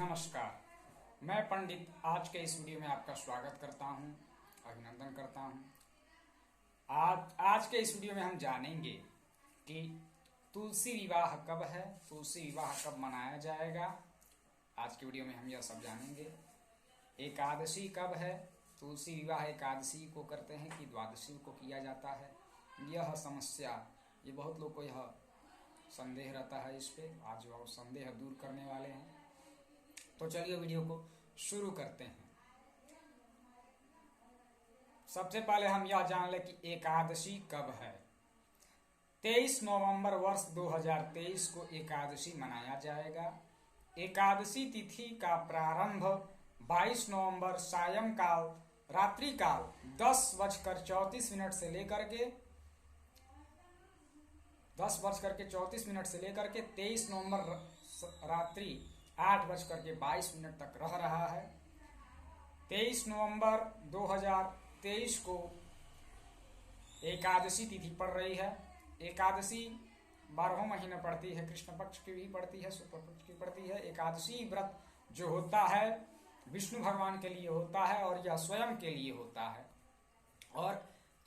नमस्कार। मैं पंडित आज के इस वीडियो में आपका स्वागत करता हूं, अभिनंदन करता हूं। आज के इस वीडियो में हम जानेंगे कि तुलसी विवाह कब है, तुलसी विवाह कब मनाया जाएगा। आज के वीडियो में हम यह सब जानेंगे। एकादशी कब है, तुलसी विवाह एकादशी को करते हैं कि द्वादशी को किया जाता है। यह समस्या, ये बहुत लोग को यह संदेह रहता है। इस पे आज वो संदेह दूर करने वाले हैं। तो चलिए वीडियो को शुरू करते हैं। सबसे पहले हम यह जान लें कि एकादशी कब है। 23 नवंबर वर्ष 2023 को एकादशी मनाया जाएगा। एकादशी तिथि का प्रारंभ 22 नवंबर सायंकाल रात्रिकाल 10:34 से लेकर के 23 नवंबर रात्रि 8:22 तक रह रहा है। 23 नवंबर 2023 को एकादशी तिथि पड़ रही है। एकादशी 12 महीने पड़ती है, कृष्ण पक्ष की भी पड़ती है, शुक्ल पक्ष की पड़ती है। एकादशी व्रत जो होता है विष्णु भगवान के लिए होता है और यह स्वयं के लिए होता है। और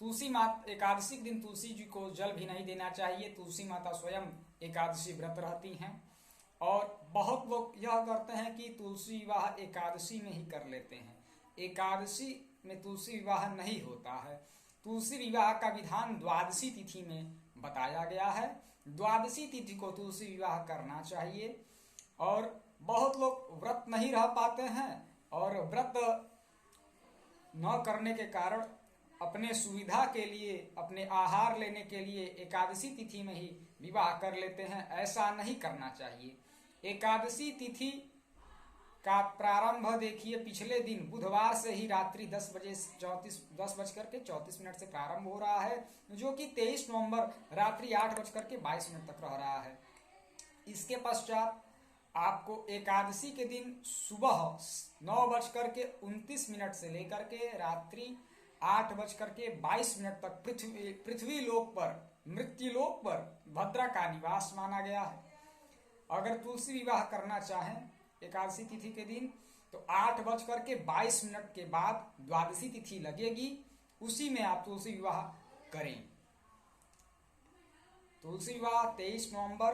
तुलसी माता एकादशी के दिन तुलसी जी को जल भी नहीं देना चाहिए। तुलसी माता स्वयं एकादशी व्रत रहती हैं। और बहुत लोग यह करते हैं कि तुलसी विवाह एकादशी में ही कर लेते हैं। एकादशी में तुलसी विवाह नहीं होता है। तुलसी विवाह का विधान द्वादशी तिथि में बताया गया है। द्वादशी तिथि को तुलसी विवाह करना चाहिए। और बहुत लोग व्रत नहीं रह पाते हैं और व्रत न करने के कारण अपने सुविधा के लिए, अपने आहार लेने के लिए एकादशी तिथि में ही विवाह कर लेते हैं। ऐसा नहीं करना चाहिए। एकादशी तिथि का प्रारंभ देखिए, पिछले दिन बुधवार से ही रात्रि 10:34 से प्रारंभ हो रहा है, जो कि 23 नवंबर रात्रि 8:22 तक रह रहा है। इसके पश्चात आपको एकादशी के दिन सुबह 9:29 से लेकर के रात्रि 8:22 तक पृथ्वी लोक पर, मृत्युलोक पर भद्रा का निवास माना गया है। अगर तुलसी विवाह करना चाहें एकादशी तिथि के दिन तो 8:22 के बाद द्वादशी तिथि लगेगी, उसी में आप तुलसी विवाह करें। तुलसी विवाह 23 नवंबर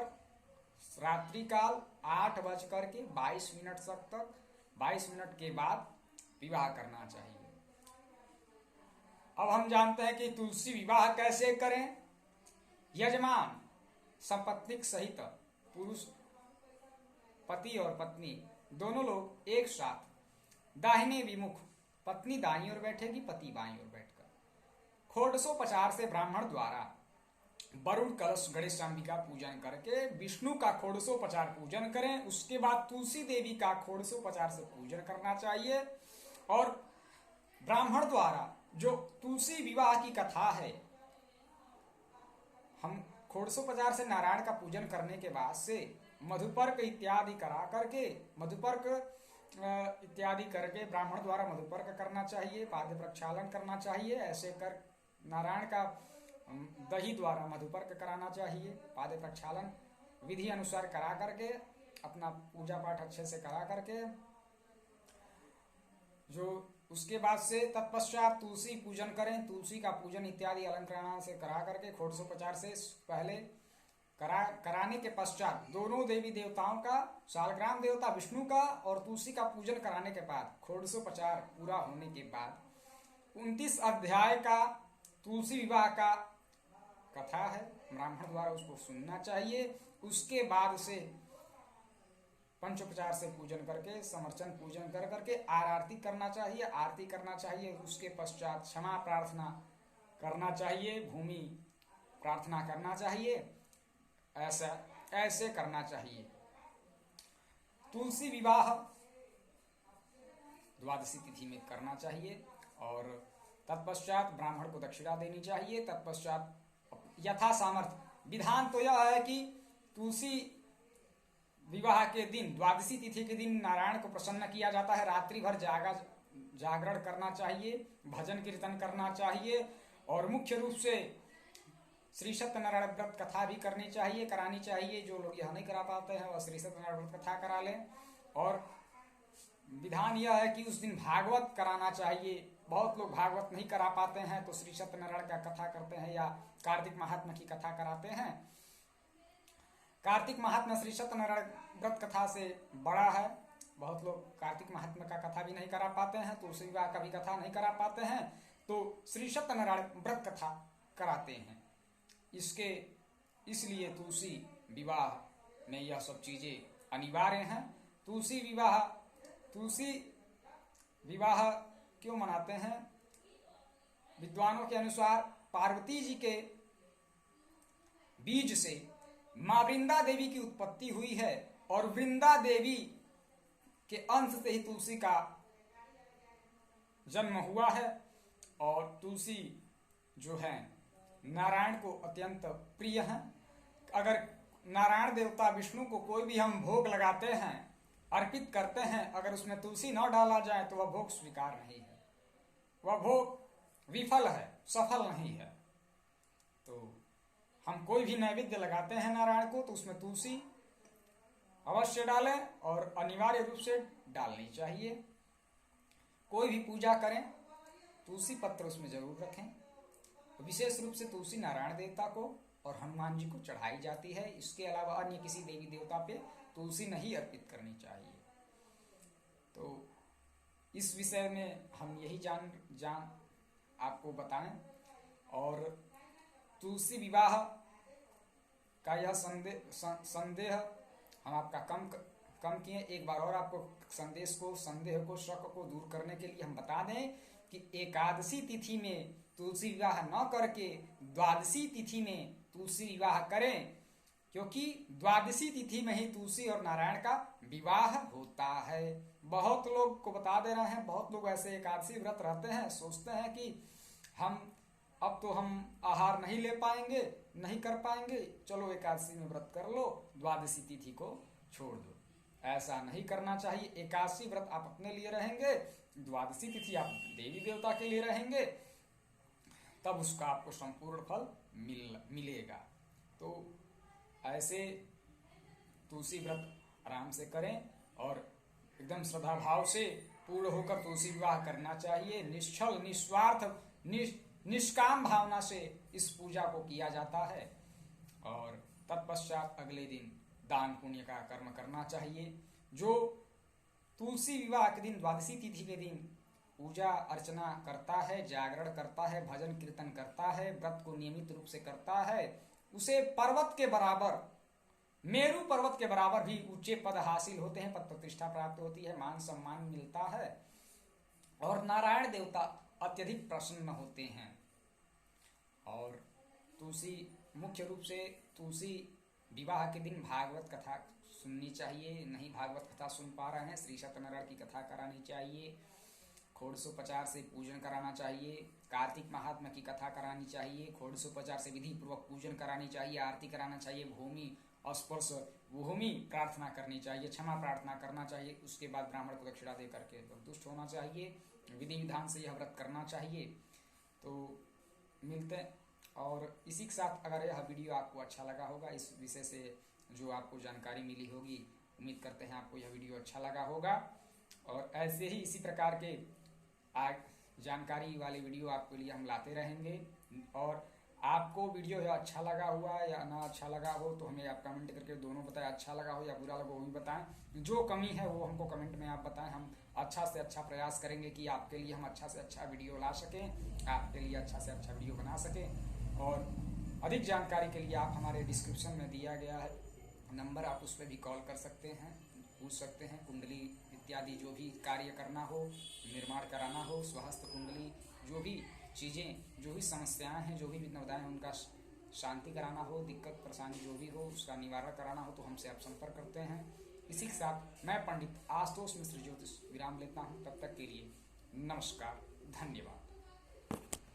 रात्रिकाल 8:22 तक 22 के बाद विवाह करना चाहिए। अब हम जानते हैं कि तुलसी विवाह कैसे करें। यजमान संपत्ति सहित पुरुष, पति और पत्नी दोनों लोग एक साथ दाहिने विमुख, पत्नी दाईं ओर बैठेगी, पति बाईं ओर बैठकर षोडशोपचार से ब्राह्मण द्वारा वरुण कलश गणेश अंबिका पूजन करके विष्णु का षोडशोपचार पूजन करें। उसके बाद तुलसी देवी का षोडशोपचार से पूजन करना चाहिए। और ब्राह्मण द्वारा जो तुलसी विवाह की कथा है, हम षोडशोपचार से नारायण का पूजन करने के बाद से मधुपर्क इत्यादि करा करके, मधुपर्क इत्यादि करके ब्राह्मण द्वारा मधुपर्क करना चाहिए, पाद्य प्रक्षालन करना चाहिए। ऐसे कर नारायण का दही द्वारा मधुपर्क कराना चाहिए। पाद्य प्रक्षालन विधि अनुसार करा करके अपना पूजा पाठ अच्छे से करा करके जो उसके बाद से तत्पश्चात तुलसी पूजन करें। तुलसी का पूजन इत्यादि अलंकरण से करा करके षोडशोपचार से पहले कराने के पश्चात दोनों देवी देवताओं का, शालग्राम देवता विष्णु का और तुलसी का पूजन कराने के बाद षोडशोपचार पूरा होने के बाद 29 अध्याय का तुलसी विवाह का कथा है, ब्राह्मण द्वारा उसको सुनना चाहिए। उसके बाद से पंचोपचार से पूजन करके, समर्चन पूजन कर करके आरती करना चाहिए, आरती करना चाहिए। उसके पश्चात क्षमा प्रार्थना करना चाहिए, भूमि प्रार्थना करना चाहिए। ऐसे करना चाहिए। तुलसी विवाह द्वादशी तिथि में करना चाहिए और तत्पश्चात ब्राह्मण को दक्षिणा देनी चाहिए। तत्पश्चात यथा सामर्थ्य, विधान तो यह है कि तुलसी विवाह के दिन, द्वादशी तिथि के दिन नारायण को प्रसन्न किया जाता है। रात्रि भर जागरण करना चाहिए, भजन कीर्तन करना चाहिए और मुख्य रूप से श्री सत्यनारायण व्रत कथा भी करानी चाहिए। जो लोग यह नहीं करा पाते हैं वह श्री सत्यनारायण व्रत कथा करा लें। और विधान यह है कि उस दिन भागवत कराना चाहिए। बहुत लोग भागवत नहीं करा पाते हैं तो श्री सत्यनारायण का कथा करते हैं या कार्तिक महात्मा की कथा कराते हैं। कार्तिक महात्मा श्री सत्यनारायण व्रत कथा से बड़ा है। बहुत लोग कार्तिक महात्मा का कथा भी नहीं करा पाते हैं, तुलसी विवाह का भी कथा नहीं करा पाते हैं, तो श्री सत्यनारायण व्रत कथा कराते हैं। इसलिए तुलसी विवाह में यह सब चीजें अनिवार्य हैं। तुलसी विवाह क्यों मनाते हैं? विद्वानों के अनुसार पार्वती जी के बीज से मां वृंदा देवी की उत्पत्ति हुई है और वृंदा देवी के अंश से ही तुलसी का जन्म हुआ है। और तुलसी जो है नारायण को अत्यंत प्रिय है। अगर नारायण देवता विष्णु को कोई भी हम भोग लगाते हैं, अर्पित करते हैं, अगर उसमें तुलसी न डाला जाए तो वह भोग स्वीकार नहीं है, वह भोग विफल है, सफल नहीं है। तो हम कोई भी नैवेद्य लगाते हैं नारायण को तो उसमें तुलसी अवश्य डालें और अनिवार्य रूप से डालनी चाहिए। कोई भी पूजा करें तुलसी पत्र उसमें जरूर रखें। विशेष रूप से तुलसी नारायण देवता को और हनुमान जी को चढ़ाई जाती है। इसके अलावा अन्य किसी देवी देवता पे तुलसी नहीं अर्पित करनी चाहिए। तो इस विषय में हम यही जान आपको बताएं। और तुलसी विवाह का यह संदेह हम आपका कम किए। एक बार और आपको संदेह को शक को दूर करने के लिए हम बता दें कि एकादशी तिथि में तुलसी विवाह न करके द्वादशी तिथि में तुलसी विवाह करें, क्योंकि द्वादशी तिथि में ही तुलसी और नारायण का विवाह होता है। बहुत लोग को बता दे रहे हैं, बहुत लोग ऐसे एकादशी व्रत रहते हैं, सोचते हैं कि अब तो हम आहार नहीं ले पाएंगे, नहीं कर पाएंगे, चलो एकादशी में व्रत कर लो, द्वादशी तिथि को छोड़ दो। ऐसा नहीं करना चाहिए। एकादशी व्रत आप अपने लिए रहेंगे, द्वादशी तिथि आप देवी देवता के लिए रहेंगे, तब उसका आपको संपूर्ण फल मिलेगा। तो ऐसे तुलसी व्रत आराम से करें और एकदम श्रद्धा भाव से पूर्ण होकर तुलसी विवाह करना चाहिए। निश्चल निस्वार्थ निष्काम भावना से इस पूजा को किया जाता है। और तत्पश्चात अगले दिन दान पुण्य का कर्म करना चाहिए। जो तुलसी विवाह के दिन, द्वादशी तिथि के दिन पूजा अर्चना करता है, जागरण करता है, भजन कीर्तन करता है, व्रत को नियमित रूप से करता है, उसे पर्वत के बराबर, मेरू पर्वत के बराबर भी ऊंचे पद हासिल होते हैं, पद प्रतिष्ठा प्राप्त होती है, मान सम्मान मिलता है और नारायण देवता अत्यधिक प्रसन्न होते हैं। और तुलसी, मुख्य रूप से तुलसी विवाह के दिन भागवत कथा सुननी चाहिए। नहीं भागवत कथा सुन पा रहे हैं, श्री सत्यनारायण की कथा करानी चाहिए, खोड़सोपचार से पूजन कराना चाहिए, कार्तिक महात्मा की कथा करानी चाहिए, खोड़सोपचार से विधि पूर्वक पूजन करानी चाहिए, आरती कराना चाहिए, भूमि स्पर्श भूमि प्रार्थना करनी चाहिए, क्षमा प्रार्थना करना चाहिए। उसके बाद ब्राह्मण को दक्षिणा दे करके संतुष्ट होना चाहिए। विधि विधान से यह व्रत करना चाहिए। तो मिलते हैं। और इसी के साथ अगर यह वीडियो आपको अच्छा लगा होगा, इस विषय से जो आपको जानकारी मिली होगी, उम्मीद करते हैं आपको यह वीडियो अच्छा लगा होगा। और ऐसे ही इसी प्रकार के जानकारी वाले वीडियो आपके लिए हम लाते रहेंगे। और आपको वीडियो यह अच्छा लगा हुआ या ना अच्छा लगा हो तो हमें आप कमेंट करके दोनों बताएं, अच्छा लगा हो या बुरा लगा वो भी बताएं। जो कमी है वो हमको कमेंट में आप बताएं। हम अच्छा से अच्छा प्रयास करेंगे कि आपके लिए हम अच्छा से अच्छा वीडियो ला सकें, आपके लिए अच्छा से अच्छा वीडियो बना सकें। और अधिक जानकारी के लिए आप हमारे डिस्क्रिप्शन में दिया गया है नंबर, आप उस पर भी कॉल कर सकते हैं, पूछ सकते हैं। कुंडली इत्यादि जो भी कार्य करना हो, निर्माण कराना हो, स्वहस्त कुंडली, जो भी चीज़ें, जो भी समस्याएं हैं, जो भी विघ्नताएं हैं, उनका शांति कराना हो, दिक्कत परेशानी जो भी हो उसका निवारण कराना हो तो हमसे आप संपर्क करते हैं। इसी के साथ मैं पंडित आशुतोष मिश्र ज्योतिष विराम लेता हूँ। तब तक के लिए नमस्कार, धन्यवाद।